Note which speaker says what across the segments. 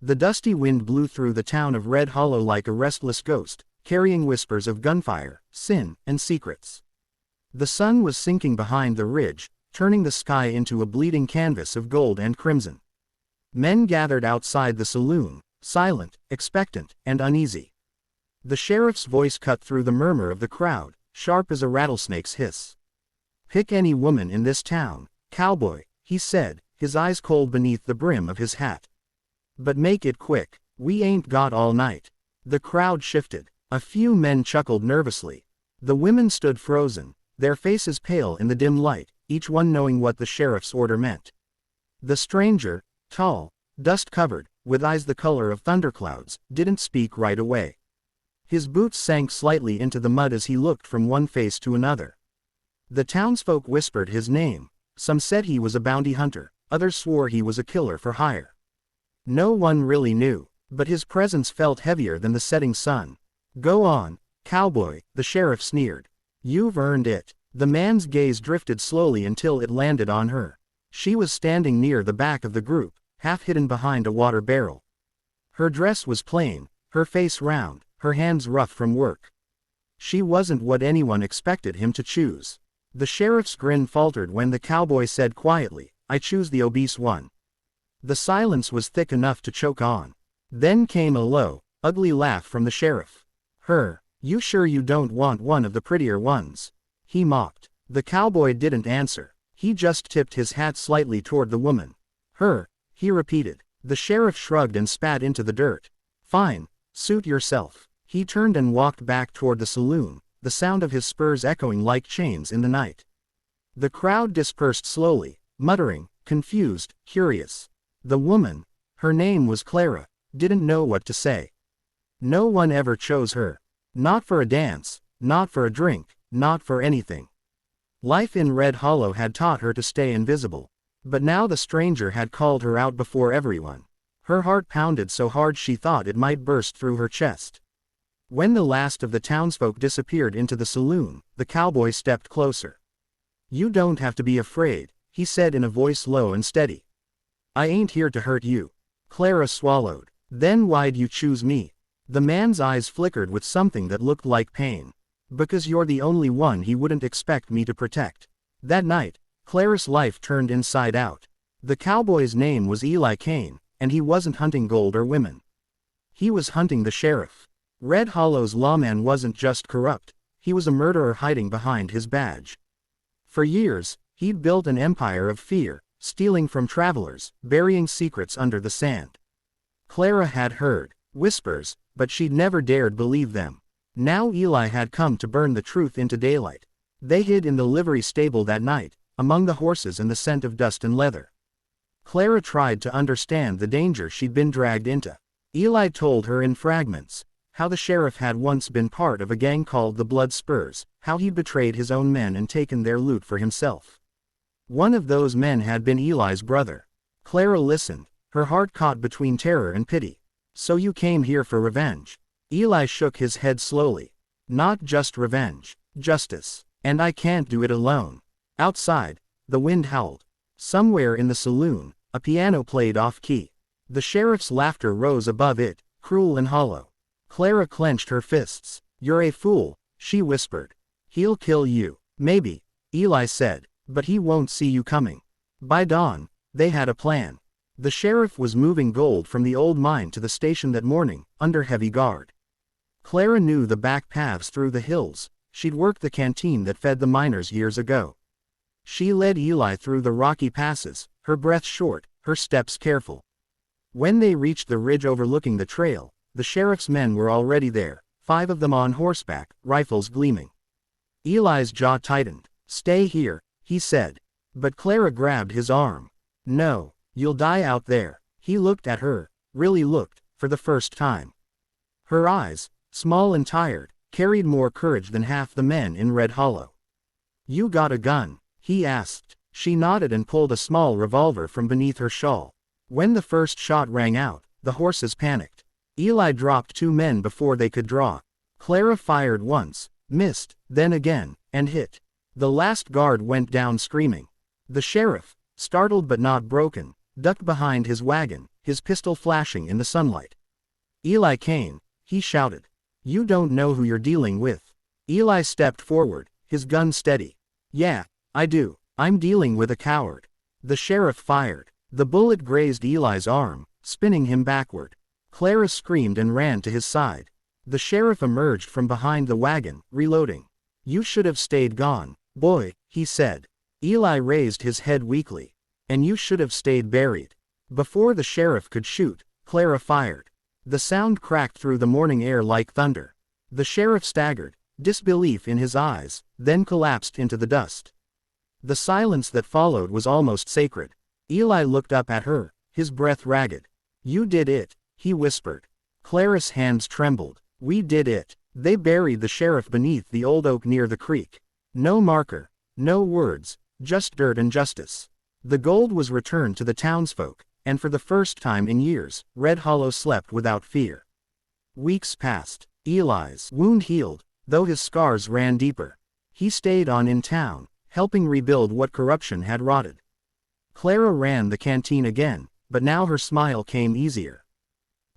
Speaker 1: The dusty wind blew through the town of Red Hollow like a restless ghost, carrying whispers of gunfire, sin, and secrets. The sun was sinking behind the ridge, turning the sky into a bleeding canvas of gold and crimson. Men gathered outside the saloon, silent, expectant, and uneasy. The sheriff's voice cut through the murmur of the crowd, sharp as a rattlesnake's hiss. "Pick any woman in this town, Cowboy," he said, his eyes cold beneath the brim of his hat. "But make it quick, we ain't got all night." The crowd shifted. A few men chuckled nervously. The women stood frozen, their faces pale in the dim light, each one knowing what the sheriff's order meant. The stranger, tall, dust-covered, with eyes the color of thunderclouds, didn't speak right away. His boots sank slightly into the mud as he looked from one face to another. The townsfolk whispered his name. Some said he was a bounty hunter, others swore he was a killer for hire. No one really knew, but his presence felt heavier than the setting sun. "Go on, Cowboy," the sheriff sneered. "You've earned it." The man's gaze drifted slowly until it landed on her. She was standing near the back of the group, half hidden behind a water barrel. Her dress was plain, her face round, her hands rough from work. She wasn't what anyone expected him to choose. The sheriff's grin faltered when the cowboy said quietly, "I choose the obese one." The silence was thick enough to choke on. Then came a low, ugly laugh from the sheriff. "Her, you sure you don't want one of the prettier ones?" he mocked. The cowboy didn't answer. He just tipped his hat slightly toward the woman. "Her," he repeated. The sheriff shrugged and spat into the dirt. "Fine, suit yourself." He turned and walked back toward the saloon, the sound of his spurs echoing like chains in the night. The crowd dispersed slowly, muttering, confused, curious. The woman, her name was Clara, didn't know what to say. No one ever chose her. Not for a dance, not for a drink, not for anything. Life in Red Hollow had taught her to stay invisible. But now the stranger had called her out before everyone. Her heart pounded so hard she thought it might burst through her chest. When the last of the townsfolk disappeared into the saloon, the cowboy stepped closer. "You don't have to be afraid," he said in a voice low and steady. "I ain't here to hurt you." Clara swallowed. "Then why'd you choose me?" The man's eyes flickered with something that looked like pain. "Because you're the only one he wouldn't expect me to protect." That night, Clara's life turned inside out. The cowboy's name was Eli Kane, and he wasn't hunting gold or women. He was hunting the sheriff. Red Hollow's lawman wasn't just corrupt, he was a murderer hiding behind his badge. For years, he'd built an empire of fear, stealing from travelers, burying secrets under the sand. Clara had heard whispers, but she'd never dared believe them. Now Eli had come to burn the truth into daylight. They hid in the livery stable that night, among the horses and the scent of dust and leather. Clara tried to understand the danger she'd been dragged into. Eli told her in fragments how the sheriff had once been part of a gang called the Blood Spurs, how he'd betrayed his own men and taken their loot for himself. One of those men had been Eli's brother. Clara listened, her heart caught between terror and pity. "So you came here for revenge?" Eli shook his head slowly. "Not just revenge, justice. And I can't do it alone." Outside, the wind howled. Somewhere in the saloon, a piano played off-key. The sheriff's laughter rose above it, cruel and hollow. Clara clenched her fists. "You're a fool," she whispered. "He'll kill you." "Maybe," Eli said, "but he won't see you coming." By dawn, they had a plan. The sheriff was moving gold from the old mine to the station that morning, under heavy guard. Clara knew the back paths through the hills. She'd worked the canteen that fed the miners years ago. She led Eli through the rocky passes, her breath short, her steps careful. When they reached the ridge overlooking the trail, the sheriff's men were already there, 5 of them on horseback, rifles gleaming. Eli's jaw tightened. "Stay here," he said. But Clara grabbed his arm. "No, you'll die out there." He looked at her, really looked, for the first time. Her eyes, small and tired, carried more courage than half the men in Red Hollow. "You got a gun?" he asked. She nodded and pulled a small revolver from beneath her shawl. When the first shot rang out, the horses panicked. Eli dropped 2 men before they could draw. Clara fired once, missed, then again, and hit. The last guard went down screaming. The sheriff, startled but not broken, ducked behind his wagon, his pistol flashing in the sunlight. "Eli Kane," he shouted. "You don't know who you're dealing with." Eli stepped forward, his gun steady. "Yeah, I do. I'm dealing with a coward." The sheriff fired. The bullet grazed Eli's arm, spinning him backward. Clara screamed and ran to his side. The sheriff emerged from behind the wagon, reloading. "You should have stayed gone, boy," he said. Eli raised his head weakly. "And you should have stayed buried." Before the sheriff could shoot, Clara fired. The sound cracked through the morning air like thunder. The sheriff staggered, disbelief in his eyes, then collapsed into the dust. The silence that followed was almost sacred. Eli looked up at her, his breath ragged. "You did it," he whispered. Clara's hands trembled. "We did it." They buried the sheriff beneath the old oak near the creek. No marker, no words, just dirt and justice. The gold was returned to the townsfolk, and for the first time in years, Red Hollow slept without fear. Weeks passed. Eli's wound healed, though his scars ran deeper. He stayed on in town, helping rebuild what corruption had rotted. Clara ran the canteen again, but now her smile came easier.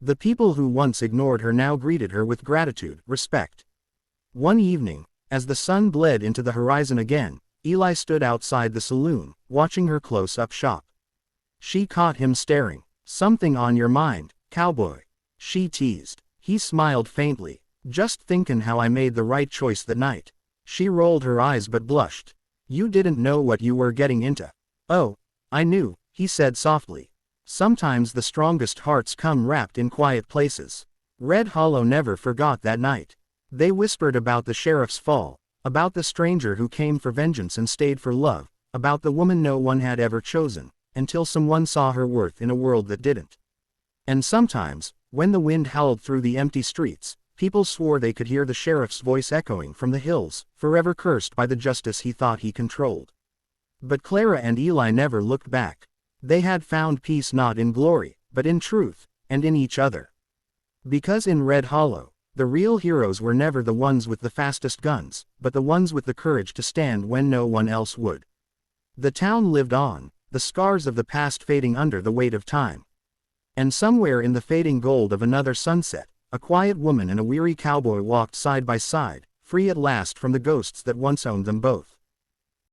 Speaker 1: The people who once ignored her now greeted her with gratitude, respect. One evening, as the sun bled into the horizon again, Eli stood outside the saloon, watching her close-up shop. She caught him staring. "Something on your mind, cowboy?" she teased. He smiled faintly. "Just thinkin' how I made the right choice that night." She rolled her eyes but blushed. "You didn't know what you were getting into." "Oh, I knew," he said softly. "Sometimes the strongest hearts come wrapped in quiet places." Red Hollow never forgot that night. They whispered about the sheriff's fall, about the stranger who came for vengeance and stayed for love, about the woman no one had ever chosen, until someone saw her worth in a world that didn't. And sometimes, when the wind howled through the empty streets, people swore they could hear the sheriff's voice echoing from the hills, forever cursed by the justice he thought he controlled. But Clara and Eli never looked back. They had found peace not in glory, but in truth, and in each other. Because in Red Hollow, the real heroes were never the ones with the fastest guns, but the ones with the courage to stand when no one else would. The town lived on, the scars of the past fading under the weight of time. And somewhere in the fading gold of another sunset, a quiet woman and a weary cowboy walked side by side, free at last from the ghosts that once owned them both.